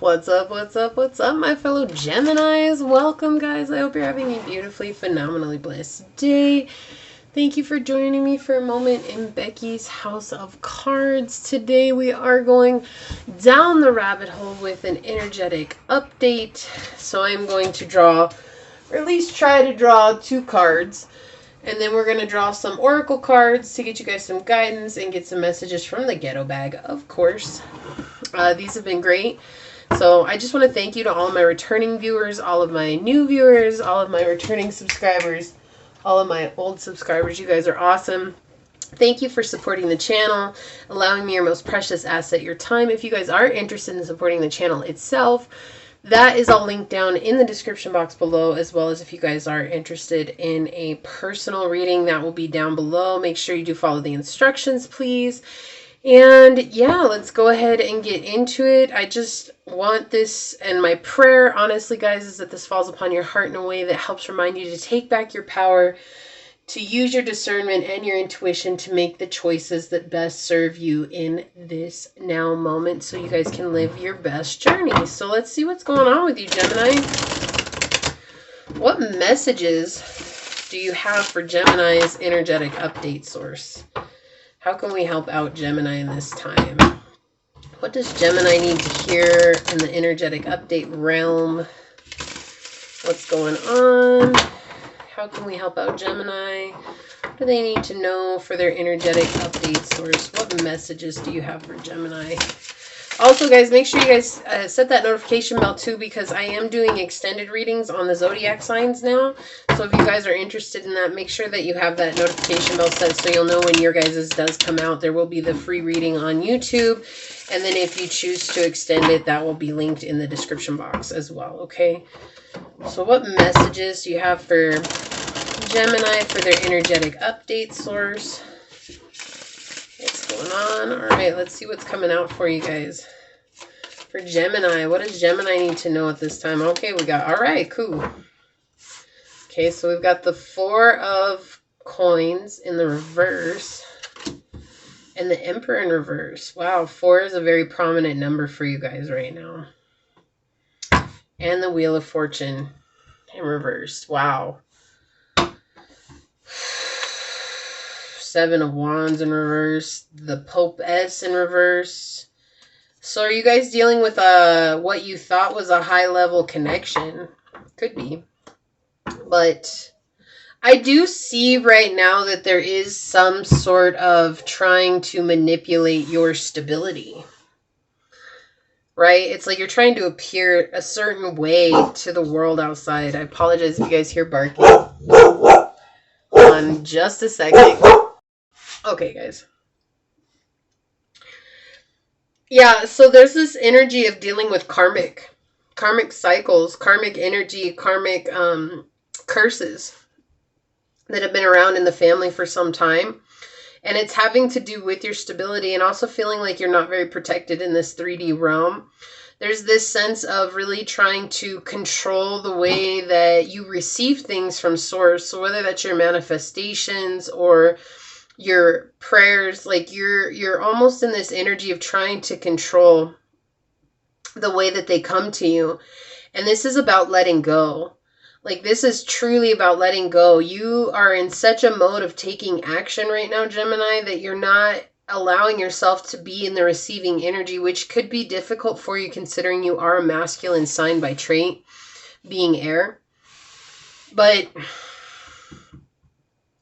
What's up, what's up, what's up, my fellow Geminis? Welcome, guys. I hope you're having a beautifully, phenomenally blessed day. Thank you for joining me for a moment in Becky's House of Cards. Today we are going down the rabbit hole with an energetic update. So I'm going to draw, or at least try to draw, 2 cards. And then we're going to draw some oracle cards to get you guys some guidance and get some messages from the ghetto bag, of course. These have been great. So I just want to thank you to all of my returning viewers, all of my new viewers, all of my returning subscribers, all of my old subscribers. You guys are awesome. Thank you for supporting the channel, allowing me your most precious asset, your time. If you guys are interested in supporting the channel itself, that is all linked down in the description box below, as well as if you guys are interested in a personal reading, that will be down below. Make sure you do follow the instructions, please. And yeah, let's go ahead and get into it. I just want this, and my prayer, honestly, guys, is that this falls upon your heart in a way that helps remind you to take back your power, to use your discernment and your intuition to make the choices that best serve you in this now moment so you guys can live your best journey. So let's see what's going on with you, Gemini. What messages do you have for Gemini's energetic update source? How can we help out Gemini in this time? What does Gemini need to hear in the energetic update realm? What's going on? How can we help out Gemini? What do they need to know for their energetic update source? What messages do you have for Gemini? Also, guys, make sure you guys set that notification bell too, because I am doing extended readings on the zodiac signs now. So if you guys are interested in that, make sure that you have that notification bell set so you'll know when your guys' does come out. There will be the free reading on YouTube. And then if you choose to extend it, that will be linked in the description box as well, okay? So what messages do you have for Gemini for their energetic update source? What's going on? All right, let's see what's coming out for you guys. For Gemini, what does Gemini need to know at this time? Okay, we got, all right, cool. Okay, so we've got the 4 of coins in the reverse and the Emperor in reverse. Wow, 4 is a very prominent number for you guys right now. And the Wheel of Fortune in reverse. Wow. 7 of Wands in reverse. The Pope S in reverse. So are you guys dealing with what you thought was a high-level connection? Could be. But I do see right now that there is some sort of trying to manipulate your stability. Right? It's like you're trying to appear a certain way to the world outside. I apologize if you guys hear barking. Hold on just a second. Okay, guys. Yeah, so there's this energy of dealing with karmic cycles, karmic energy, karmic curses that have been around in the family for some time. And it's having to do with your stability and also feeling like you're not very protected in this 3D realm. There's this sense of really trying to control the way that you receive things from source. So whether that's your manifestations or your prayers, like you're almost in this energy of trying to control the way that they come to you. And this is about letting go. Like, this is truly about letting go. You are in such a mode of taking action right now, Gemini, that you're not allowing yourself to be in the receiving energy, which could be difficult for you considering you are a masculine sign by trait, being air. But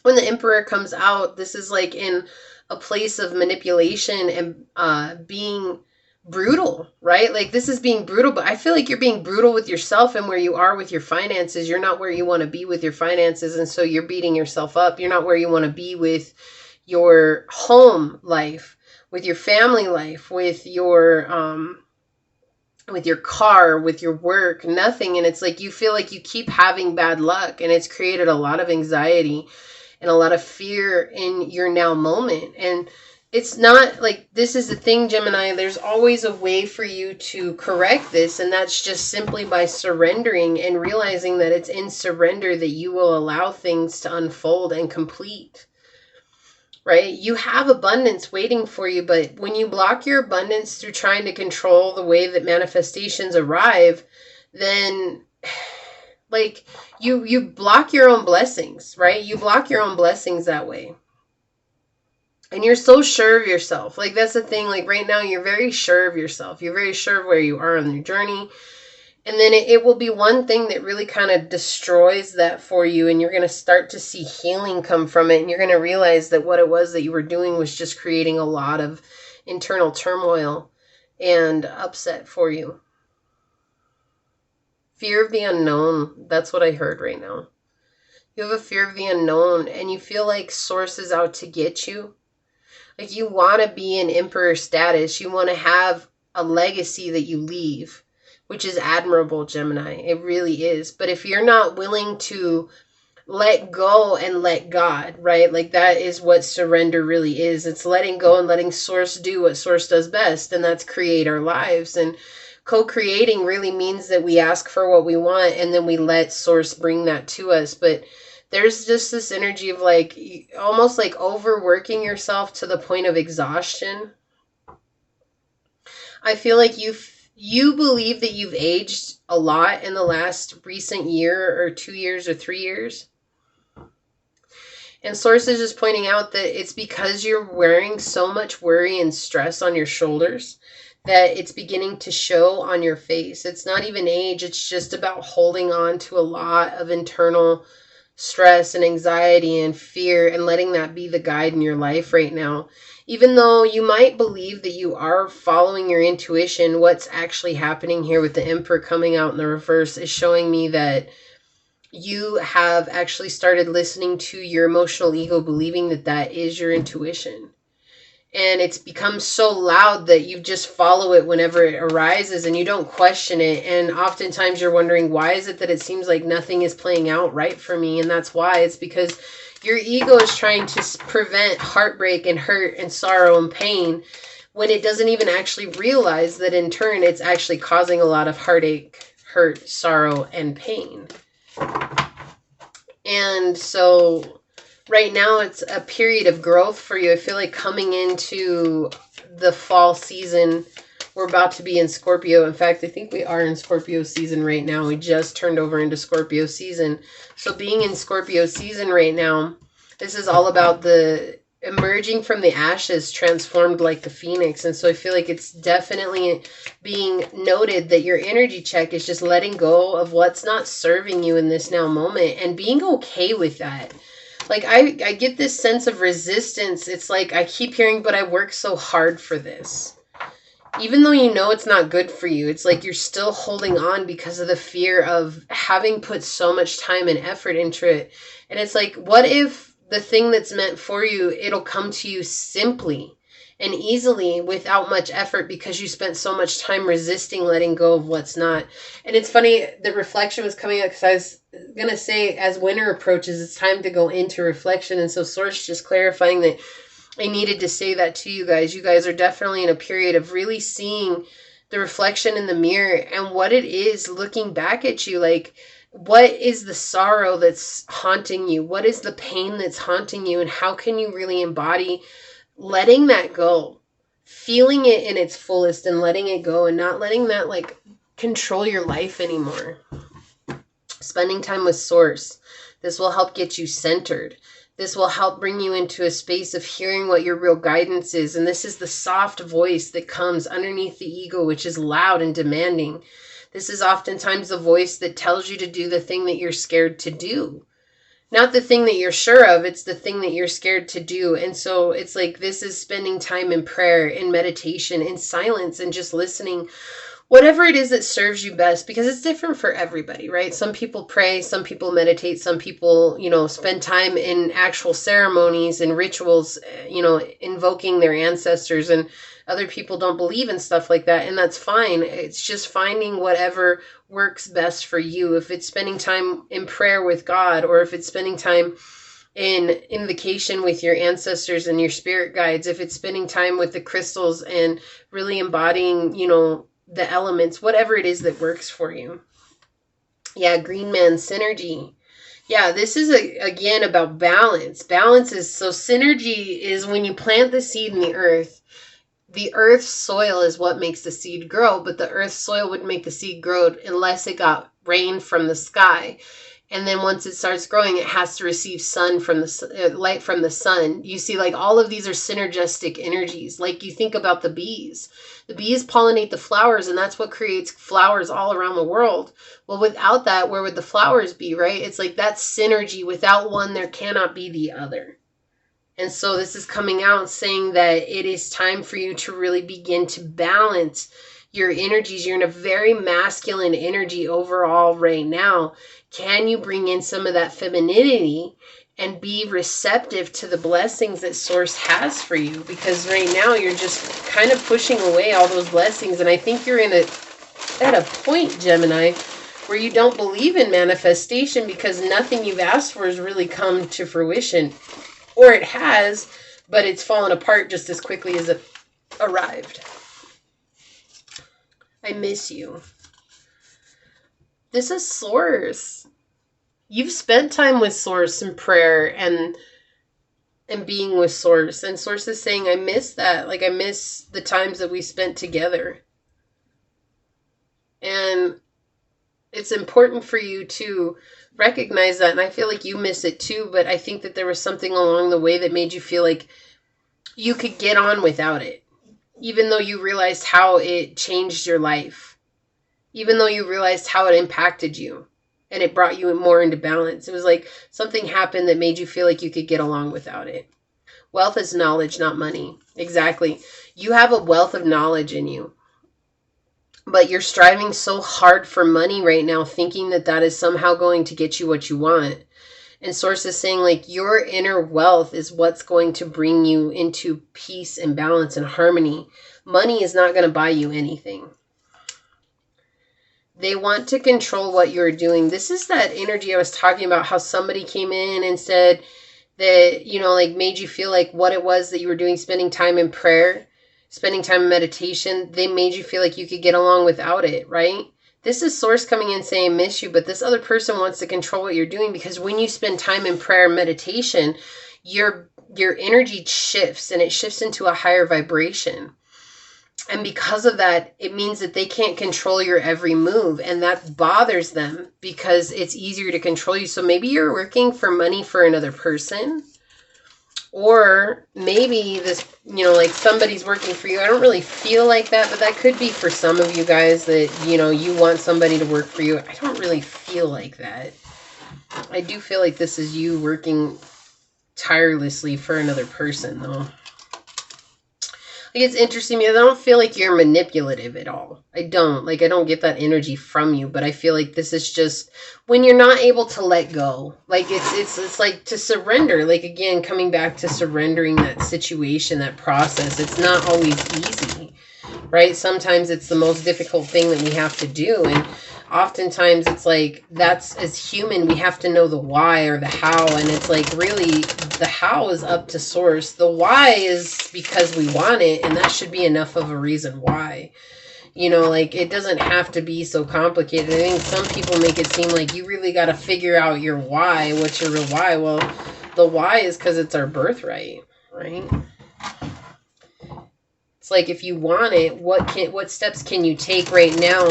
when the Emperor comes out, this is like in a place of manipulation and being brutal, right? Like, this is being brutal, but I feel like you're being brutal with yourself and where you are with your finances. You're not where you want to be with your finances, and so you're beating yourself up. You're not where you want to be with your home life, with your family life, with your car, with your work, nothing. And it's like you feel like you keep having bad luck, and it's created a lot of anxiety and a lot of fear in your now moment. And it's not like, this is the thing, Gemini, there's always a way for you to correct this, and that's just simply by surrendering and realizing that it's in surrender that you will allow things to unfold and complete. right? You have abundance waiting for you, but when you block your abundance through trying to control the way that manifestations arrive, then like you block your own blessings, right? You block your own blessings that way. And you're so sure of yourself. Like, that's the thing. Like, right now, you're very sure of yourself. You're very sure of where you are on your journey. And then it will be one thing that really kind of destroys that for you. And you're going to start to see healing come from it. And you're going to realize that what it was that you were doing was just creating a lot of internal turmoil and upset for you. Fear of the unknown. That's what I heard right now. You have a fear of the unknown, and you feel like Source is out to get you. Like, you want to be in emperor status. You want to have a legacy that you leave, which is admirable, Gemini. It really is. But if you're not willing to let go and let God, right? Like, that is what surrender really is. It's letting go and letting Source do what Source does best, and that's create our lives. And co-creating really means that we ask for what we want, and then we let Source bring that to us. But there's just this energy of like almost like overworking yourself to the point of exhaustion. I feel like you believe that you've aged a lot in the last recent year or 2 years or 3 years. And Source is just pointing out that it's because you're wearing so much worry and stress on your shoulders that it's beginning to show on your face. It's not even age. It's just about holding on to a lot of internal stress and anxiety and fear, and letting that be the guide in your life right now. Even though you might believe that you are following your intuition, what's actually happening here with the Emperor coming out in the reverse is showing me that you have actually started listening to your emotional ego, believing that that is your intuition. And it's become so loud that you just follow it whenever it arises and you don't question it. And oftentimes you're wondering, why is it that it seems like nothing is playing out right for me? And that's why. It's because your ego is trying to prevent heartbreak and hurt and sorrow and pain, when it doesn't even actually realize that in turn it's actually causing a lot of heartache, hurt, sorrow, and pain. And so right now, it's a period of growth for you. I feel like coming into the fall season, we're about to be in Scorpio. In fact, I think we are in Scorpio season right now. We just turned over into Scorpio season. So being in Scorpio season right now, this is all about the emerging from the ashes, transformed like the phoenix. And so I feel like it's definitely being noted that your energy check is just letting go of what's not serving you in this now moment and being okay with that. Like, I get this sense of resistance. It's like I keep hearing, but I work so hard for this. Even though you know it's not good for you, it's like you're still holding on because of the fear of having put so much time and effort into it. And it's like, what if the thing that's meant for you, it'll come to you simply and easily without much effort because you spent so much time resisting letting go of what's not. And it's funny, the reflection was coming up because I was going to say, as winter approaches, it's time to go into reflection. And so Source just clarifying that I needed to say that to you guys. You guys are definitely in a period of really seeing the reflection in the mirror and what it is looking back at you. Like, what is the sorrow that's haunting you? What is the pain that's haunting you? And how can you really embody letting that go, feeling it in its fullest and letting it go, and not letting that like control your life anymore. Spending time with Source. This will help get you centered. This will help bring you into a space of hearing what your real guidance is. And this is the soft voice that comes underneath the ego, which is loud and demanding. This is oftentimes the voice that tells you to do the thing that you're scared to do. Not the thing that you're sure of, it's the thing that you're scared to do. And so it's like, this is spending time in prayer, in meditation, in silence, and just listening. Whatever it is that serves you best, because it's different for everybody, right? Some people pray, some people meditate, some people, spend time in actual ceremonies and rituals, invoking their ancestors, and other people don't believe in stuff like that, and that's fine. It's just finding whatever works best for you. If it's spending time in prayer with God, or if it's spending time in invocation with your ancestors and your spirit guides, if it's spending time with the crystals and really embodying, the elements, whatever it is that works for you. Yeah, Green Man synergy. Yeah, this is again about balance. Balance is, so synergy is when you plant the seed in the earth's soil is what makes the seed grow, but the earth's soil would make the seed grow unless it got rain from the sky. And then once it starts growing, it has to receive sun from the light from the sun. You see, like, all of these are synergistic energies. Like, you think about the bees. The bees pollinate the flowers, and that's what creates flowers all around the world. Well, without that, where would the flowers be, right? It's like that synergy. Without one, there cannot be the other. And so this is coming out saying that it is time for you to really begin to balance your energies. You're in a very masculine energy overall right now. Can you bring in some of that femininity and be receptive to the blessings that Source has for you? Because right now you're just kind of pushing away all those blessings. And I think you're at a point, Gemini, where you don't believe in manifestation because nothing you've asked for has really come to fruition. Or it has, but it's fallen apart just as quickly as it arrived. I miss you. This is Source. You've spent time with Source in prayer and being with Source. And Source is saying, I miss that. Like, I miss the times that we spent together. And it's important for you to recognize that. And I feel like you miss it too, but I think that there was something along the way that made you feel like you could get on without it, even though you realized how it changed your life, even though you realized how it impacted you and it brought you more into balance. It was like something happened that made you feel like you could get along without it. Wealth is knowledge, not money. Exactly. You have a wealth of knowledge in you. But you're striving so hard for money right now, thinking that that is somehow going to get you what you want. And Source is saying, like, your inner wealth is what's going to bring you into peace and balance and harmony. Money is not going to buy you anything. They want to control what you're doing. This is that energy I was talking about, how somebody came in and said that, you know, like, made you feel like what it was that you were doing, spending time in prayer, spending time in meditation, they made you feel like you could get along without it, right? This is Source coming in saying, miss you, but this other person wants to control what you're doing, because when you spend time in prayer and meditation, your energy shifts and it shifts into a higher vibration. And because of that, it means that they can't control your every move, and that bothers them because it's easier to control you. So maybe you're working for money for another person. Or maybe this, you know, like somebody's working for you. I don't really feel like that, but that could be for some of you guys that, you know, you want somebody to work for you. I don't really feel like that. I do feel like this is you working tirelessly for another person, though. Like, it's interesting because I don't feel like you're manipulative at all. I don't. Like, I don't get that energy from you, but I feel like this is just when you're not able to let go. Like, it's like to surrender. Like, again, coming back to surrendering that situation, that process. It's not always easy, right? Sometimes it's the most difficult thing that we have to do. And oftentimes it's like, that's, as human, we have to know the why or the how. And it's like, really, the how is up to Source. The why is because we want it, and that should be enough of a reason why. You know, like, it doesn't have to be so complicated. I think some people make it seem like you really got to figure out your why. What's your real why? Well, the why is because it's our birthright, right? It's like, if you want it, what steps can you take right now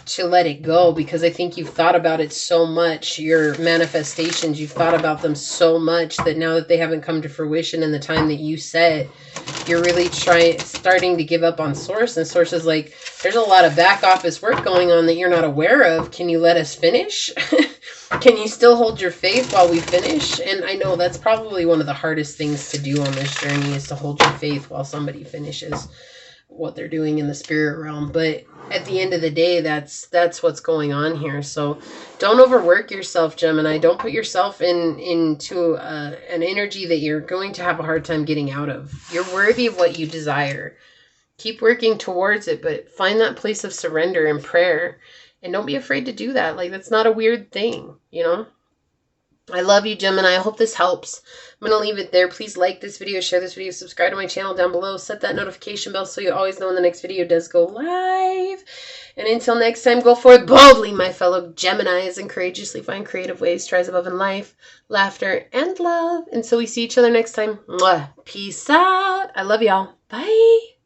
to let it go? Because I think you've thought about it so much, your manifestations, you've thought about them so much that now that they haven't come to fruition in the time that you set, you're really starting to give up on Source. And Source is like, there's a lot of back office work going on that you're not aware of. Can you let us finish? Can you still hold your faith while we finish? And I know that's probably one of the hardest things to do on this journey, is to hold your faith while somebody finishes what they're doing in the spirit realm. But at the end of the day, that's what's going on here. So don't overwork yourself, Gemini. Don't put yourself into an energy that you're going to have a hard time getting out of. You're worthy of what you desire. Keep working towards it, but find that place of surrender and prayer. And don't be afraid to do that. Like, that's not a weird thing, you know? I love you, Gemini. I hope this helps. I'm going to leave it there. Please like this video, share this video, subscribe to my channel down below, set that notification bell so you always know when the next video does go live. And until next time, go forth boldly, my fellow Geminis, and courageously find creative ways to rise above in life, laughter, and love. Until we see each other next time, mwah, peace out. I love y'all. Bye.